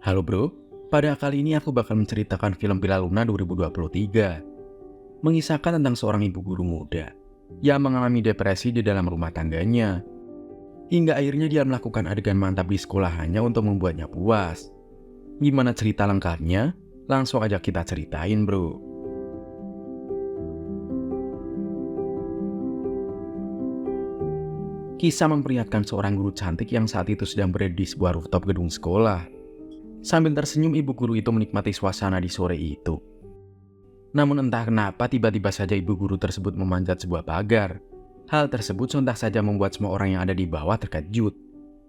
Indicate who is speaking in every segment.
Speaker 1: Halo bro, pada kali ini aku bakal menceritakan film Piala Luna 2023. Mengisahkan tentang seorang ibu guru muda yang mengalami depresi di dalam rumah tangganya. Hingga akhirnya dia melakukan adegan mantap di sekolahannya untuk membuatnya puas. Gimana cerita lengkapnya? Langsung aja kita ceritain bro. Kisah memperlihatkan seorang guru cantik yang saat itu sedang berada di sebuah rooftop gedung sekolah. Sambil tersenyum, ibu guru itu menikmati suasana di sore itu. Namun entah kenapa tiba-tiba saja ibu guru tersebut memanjat sebuah pagar. Hal tersebut sontak saja membuat semua orang yang ada di bawah terkejut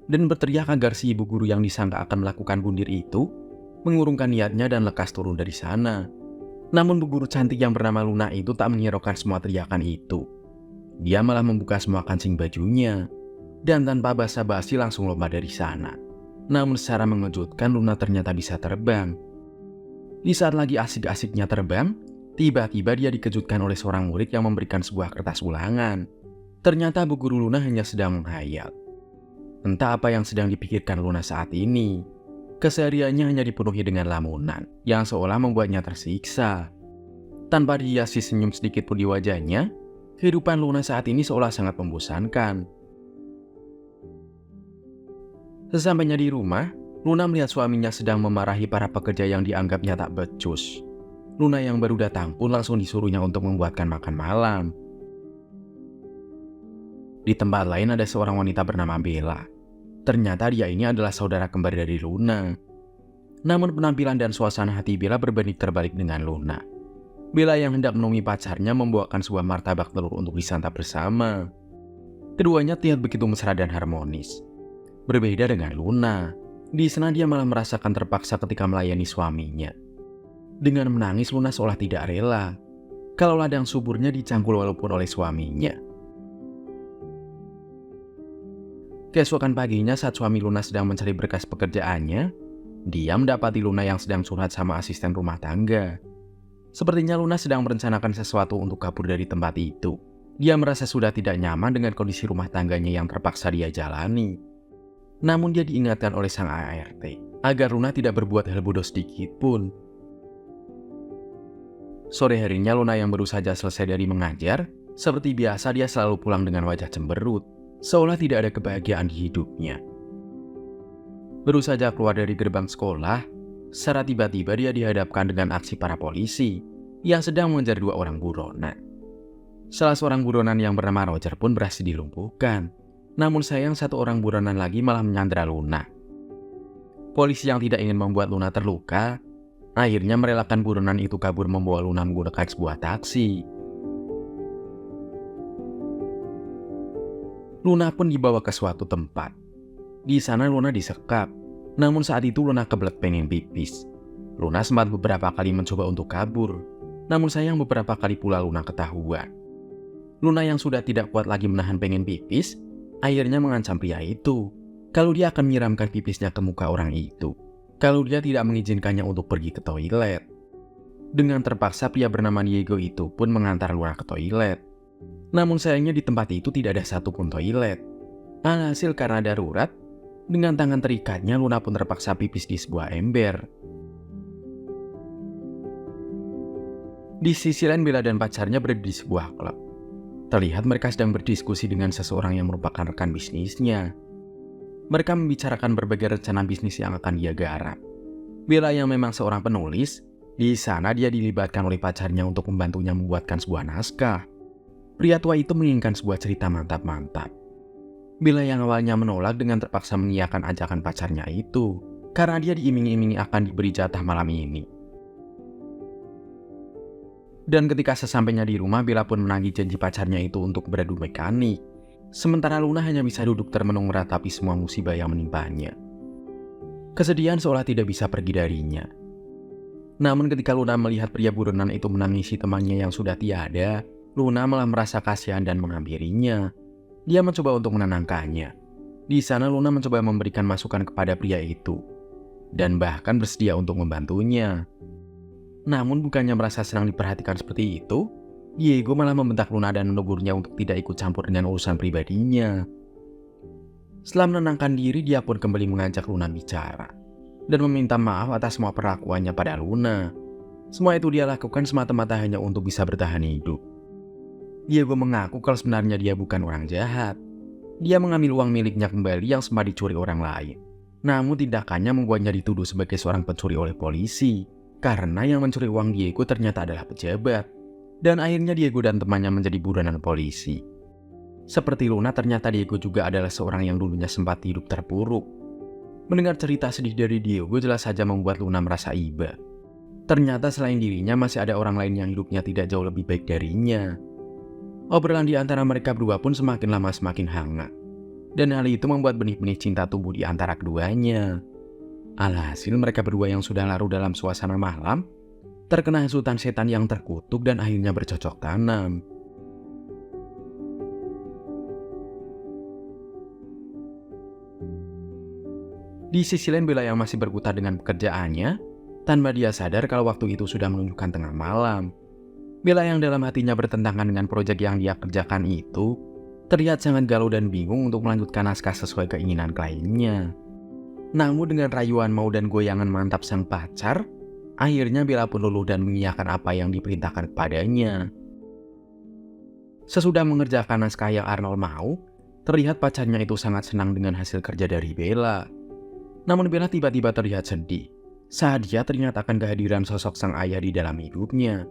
Speaker 1: dan berteriak agar si ibu guru yang disangka akan melakukan bunuh diri itu mengurungkan niatnya dan lekas turun dari sana. Namun bu guru cantik yang bernama Luna itu tak menghiraukan semua teriakan itu. Dia malah membuka semua kancing bajunya dan tanpa basa-basi langsung lompat dari sana. Namun secara mengejutkan Luna ternyata bisa terbang. Di saat lagi asik-asiknya terbang, tiba-tiba dia dikejutkan oleh seorang murid yang memberikan sebuah kertas ulangan. Ternyata bu guru Luna hanya sedang menghayal. Entah apa yang sedang dipikirkan Luna saat ini. Kesehariannya hanya dipenuhi dengan lamunan yang seolah membuatnya tersiksa. Tanpa dihiasi senyum sedikit pun di wajahnya, kehidupan Luna saat ini seolah sangat membosankan. Sesampainya di rumah, Luna melihat suaminya sedang memarahi para pekerja yang dianggapnya tak becus. Luna yang baru datang pun langsung disuruhnya untuk membuatkan makan malam. Di tempat lain ada seorang wanita bernama Bella. Ternyata dia ini adalah saudara kembar dari Luna. Namun penampilan dan suasana hati Bella berbanding terbalik dengan Luna. Bella yang hendak menemui pacarnya membawakan sebuah martabak telur untuk disantap bersama. Keduanya terlihat begitu mesra dan harmonis. Berbeda dengan Luna, di sana dia malah merasakan terpaksa ketika melayani suaminya. Dengan menangis, Luna seolah tidak rela kalau ladang suburnya dicangkul walaupun oleh suaminya. Keesokan paginya saat suami Luna sedang mencari berkas pekerjaannya, dia mendapati Luna yang sedang curhat sama asisten rumah tangga. Sepertinya Luna sedang merencanakan sesuatu untuk kabur dari tempat itu. Dia merasa sudah tidak nyaman dengan kondisi rumah tangganya yang terpaksa dia jalani. Namun dia diingatkan oleh sang ART agar Luna tidak berbuat hal bodoh sedikit pun. Sore harinya Luna yang baru saja selesai dari mengajar, seperti biasa dia selalu pulang dengan wajah cemberut, seolah tidak ada kebahagiaan di hidupnya. Baru saja keluar dari gerbang sekolah, secara tiba-tiba dia dihadapkan dengan aksi para polisi yang sedang mengejar dua orang buronan. Salah seorang buronan yang bernama Roger pun berhasil dilumpuhkan. Namun sayang satu orang buronan lagi malah menyandera Luna. Polisi yang tidak ingin membuat Luna terluka, akhirnya merelakan buronan itu kabur membawa Luna menggunakan sebuah taksi. Luna pun dibawa ke suatu tempat. Di sana Luna disekap. Namun saat itu Luna kebelet pengen pipis. Luna sempat beberapa kali mencoba untuk kabur. Namun sayang beberapa kali pula Luna ketahuan. Luna yang sudah tidak kuat lagi menahan pengen pipis, akhirnya mengancam pria itu kalau dia akan menyiramkan pipisnya ke muka orang itu kalau dia tidak mengizinkannya untuk pergi ke toilet. Dengan terpaksa pria bernama Diego itu pun mengantar Luna ke toilet. Namun sayangnya di tempat itu tidak ada satupun toilet. Alhasil karena darurat, dengan tangan terikatnya Luna pun terpaksa pipis di sebuah ember. Di sisi lain Bella dan pacarnya berada di sebuah klub. Terlihat mereka sedang berdiskusi dengan seseorang yang merupakan rekan bisnisnya. Mereka membicarakan berbagai rencana bisnis yang akan dia garap. Bella yang memang seorang penulis, di sana dia dilibatkan oleh pacarnya untuk membantunya membuatkan sebuah naskah. Pria tua itu menginginkan sebuah cerita mantap-mantap. Bella yang awalnya menolak dengan terpaksa mengiyakan ajakan pacarnya itu karena dia diiming-imingi akan diberi jatah malam ini. Dan ketika sesampainya di rumah, Bella pun menagih janji pacarnya itu untuk beradu mekanik. Sementara Luna hanya bisa duduk termenung meratapi semua musibah yang menimpanya. Kesedihan seolah tidak bisa pergi darinya. Namun ketika Luna melihat pria buronan itu menangisi temannya yang sudah tiada, Luna malah merasa kasihan dan menghampirinya. Dia mencoba untuk menenangkannya. Di sana Luna mencoba memberikan masukan kepada pria itu dan bahkan bersedia untuk membantunya. Namun bukannya merasa senang diperhatikan seperti itu, Diego malah membentak Luna dan menegurnya untuk tidak ikut campur dengan urusan pribadinya. Setelah menenangkan diri, dia pun kembali mengajak Luna bicara. dan meminta maaf atas semua perlakuannya pada Luna. Semua itu dia lakukan semata-mata hanya untuk bisa bertahan hidup. Diego mengaku kalau sebenarnya dia bukan orang jahat. Dia mengambil uang miliknya kembali yang sempat dicuri orang lain. Namun tindakannya membuatnya dituduh sebagai seorang pencuri oleh polisi, karena yang mencuri uang Diego ternyata adalah pejabat. Dan akhirnya Diego dan temannya menjadi buronan polisi. Seperti Luna, ternyata Diego juga adalah seorang yang dulunya sempat hidup terpuruk. Mendengar cerita sedih dari Diego jelas saja membuat Luna merasa iba. Ternyata selain dirinya masih ada orang lain yang hidupnya tidak jauh lebih baik darinya. Obrolan di antara mereka berdua pun semakin lama semakin hangat. Dan hal itu membuat benih-benih cinta tumbuh di antara keduanya. Alhasil mereka berdua yang sudah larut dalam suasana malam, terkena hasutan setan yang terkutuk dan akhirnya bercocok tanam. Di sisi lain Bella yang masih berkutat dengan pekerjaannya, tanpa dia sadar kalau waktu itu sudah menunjukkan tengah malam. Bella yang dalam hatinya bertentangan dengan proyek yang dia kerjakan itu, terlihat sangat galau dan bingung untuk melanjutkan naskah sesuai keinginan kliennya. Namun dengan rayuan mau dan goyangan mantap sang pacar, akhirnya Bella pun luluh dan mengiyakan apa yang diperintahkan kepadanya. Sesudah mengerjakan naskah yang Arnold mau, terlihat pacarnya itu sangat senang dengan hasil kerja dari Bella. Namun Bella tiba-tiba terlihat sedih saat dia teringat akan kehadiran sosok sang ayah di dalam hidupnya.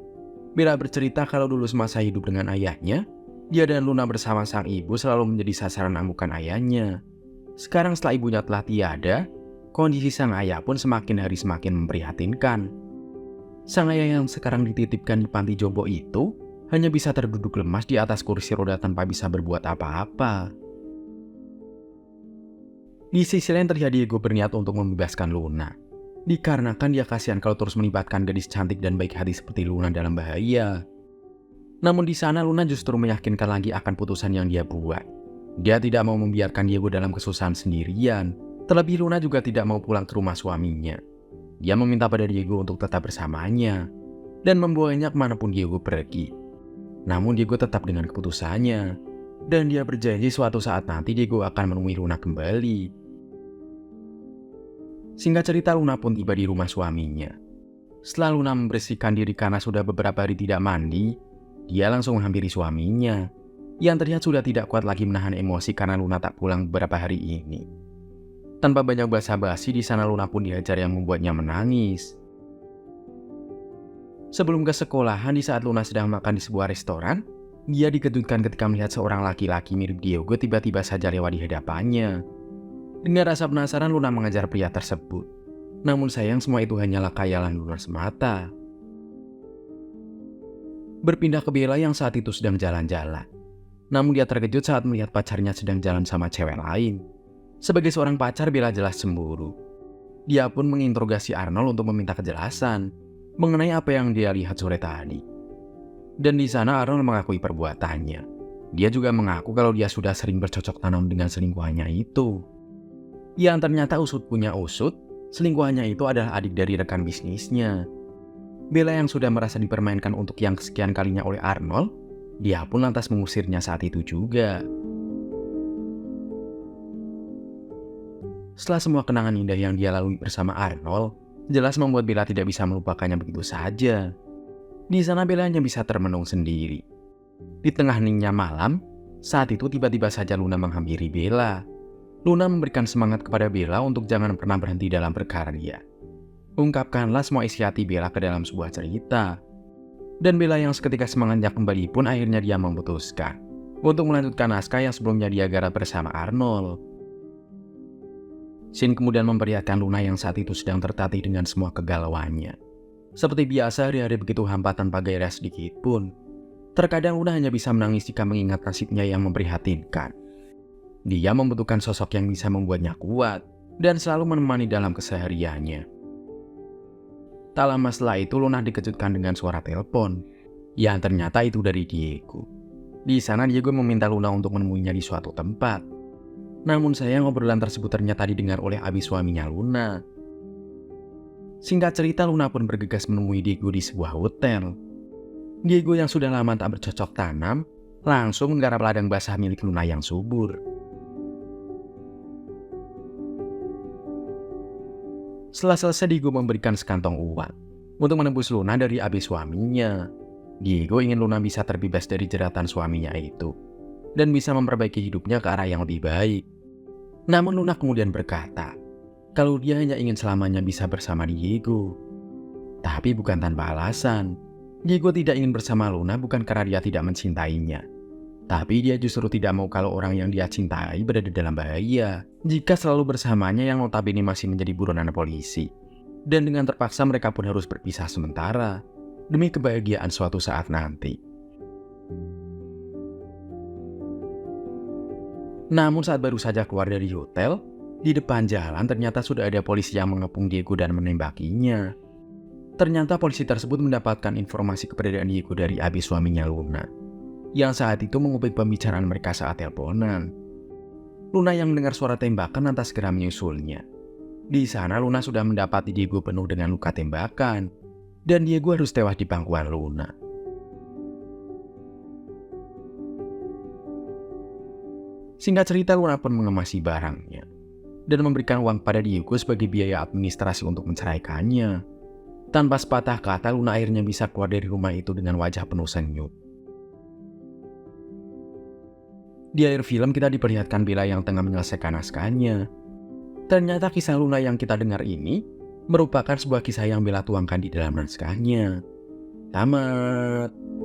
Speaker 1: Bella bercerita kalau dulu semasa hidup dengan ayahnya, dia dan Luna bersama sang ibu selalu menjadi sasaran amukan ayahnya. Sekarang setelah ibunya telah tiada, kondisi sang ayah pun semakin hari semakin memprihatinkan. Sang ayah yang sekarang dititipkan di panti jompo itu hanya bisa terduduk lemas di atas kursi roda tanpa bisa berbuat apa-apa. Di sisi lain terlihat Diego berniat untuk membebaskan Luna, dikarenakan dia kasihan kalau terus melibatkan gadis cantik dan baik hati seperti Luna dalam bahaya. Namun di sana Luna justru meyakinkan lagi akan putusan yang dia buat. Dia tidak mau membiarkan Diego dalam kesusahan sendirian. Terlebih Luna juga tidak mau pulang ke rumah suaminya. Dia meminta pada Diego untuk tetap bersamanya dan membawanya kemanapun Diego pergi. Namun Diego tetap dengan keputusannya, dan dia berjanji suatu saat nanti Diego akan menemui Luna kembali. Singkat cerita, Luna pun tiba di rumah suaminya. Setelah Luna membersihkan diri karena sudah beberapa hari tidak mandi, dia langsung menghampiri suaminya, yang terlihat sudah tidak kuat lagi menahan emosi karena Luna tak pulang beberapa hari ini. Tanpa banyak basa-basi, di sana Luna pun dihajar yang membuatnya menangis. Sebelum ke sekolahan, di saat Luna sedang makan di sebuah restoran, dia dikejutkan ketika melihat seorang laki-laki mirip Diego tiba-tiba saja lewat di hadapannya. Dengan rasa penasaran, Luna mengejar pria tersebut. Namun sayang, semua itu hanyalah khayalan Luna semata. Berpindah ke Bella yang saat itu sedang jalan-jalan. Namun dia terkejut saat melihat pacarnya sedang jalan sama cewek lain. Sebagai seorang pacar, Bella jelas cemburu. Dia pun menginterogasi Arnold untuk meminta kejelasan mengenai apa yang dia lihat sore tadi. Dan di sana Arnold mengakui perbuatannya. Dia juga mengaku kalau dia sudah sering bercocok tanam dengan selingkuhannya itu. Yang ternyata usut punya usut, selingkuhannya itu adalah adik dari rekan bisnisnya. Bella yang sudah merasa dipermainkan untuk yang kesekian kalinya oleh Arnold, dia pun lantas mengusirnya saat itu juga. Setelah semua kenangan indah yang dia lalui bersama Arnold, jelas membuat Bella tidak bisa melupakannya begitu saja. Di sana Bella hanya bisa termenung sendiri. Di tengah heningnya malam, saat itu tiba-tiba saja Luna menghampiri Bella. Luna memberikan semangat kepada Bella untuk jangan pernah berhenti dalam berkarya. Ungkapkanlah semua isi hati Bella ke dalam sebuah cerita. Dan Bella yang seketika semangatnya kembali pun akhirnya dia memutuskan untuk melanjutkan naskah yang sebelumnya dia garap bersama Arnold. Scene kemudian memperlihatkan Luna yang saat itu sedang tertatih dengan semua kegalauannya. Seperti biasa, hari-hari begitu hampa tanpa gairah sedikit pun. Terkadang Luna hanya bisa menangis jika mengingat nasibnya yang memprihatinkan. Dia membutuhkan sosok yang bisa membuatnya kuat dan selalu menemani dalam kesehariannya. Tak lama setelah itu Luna dikejutkan dengan suara telepon, yang ternyata itu dari Diego. Di sana Diego meminta Luna untuk menemuinya di suatu tempat. Namun sayang, obrolan tersebut ternyata didengar oleh abi suaminya Luna. Singkat cerita, Luna pun bergegas menemui Diego di sebuah hotel. Diego yang sudah lama tak bercocok tanam, langsung menggarap ladang basah milik Luna yang subur. Setelah selesai, Diego memberikan sekantong uang untuk menebus Luna dari AB suaminya. Diego ingin Luna bisa terbebas dari jeratan suaminya itu dan bisa memperbaiki hidupnya ke arah yang lebih baik. Namun Luna kemudian berkata kalau dia hanya ingin selamanya bisa bersama Diego. Tapi bukan tanpa alasan. Diego tidak ingin bersama Luna bukan karena dia tidak mencintainya, tapi dia justru tidak mau kalau orang yang dia cintai berada dalam bahaya jika selalu bersamanya yang notabene masih menjadi buronan polisi. Dan dengan terpaksa mereka pun harus berpisah sementara demi kebahagiaan suatu saat nanti. Namun saat baru saja keluar dari hotel, di depan jalan ternyata sudah ada polisi yang mengepung Diego dan menembakinya. Ternyata polisi tersebut mendapatkan informasi keberadaan Diego dari AB suaminya Luna, yang saat itu mengupik pembicaraan mereka saat teleponan. Luna yang mendengar suara tembakan lantas segera menyusulnya. Di sana Luna sudah mendapati Diego penuh dengan luka tembakan, dan Diego harus tewas di pangkuan Luna. Singkat cerita, Luna pun mengemasi barangnya dan memberikan uang pada Diego sebagai biaya administrasi untuk menceraikannya. Tanpa sepatah kata, Luna akhirnya bisa keluar dari rumah itu dengan wajah penuh senyum. Di akhir film kita diperlihatkan Bella yang tengah menyelesaikan naskahnya. Ternyata kisah Luna yang kita dengar ini merupakan sebuah kisah yang Bella tuangkan di dalam naskahnya. Tamat.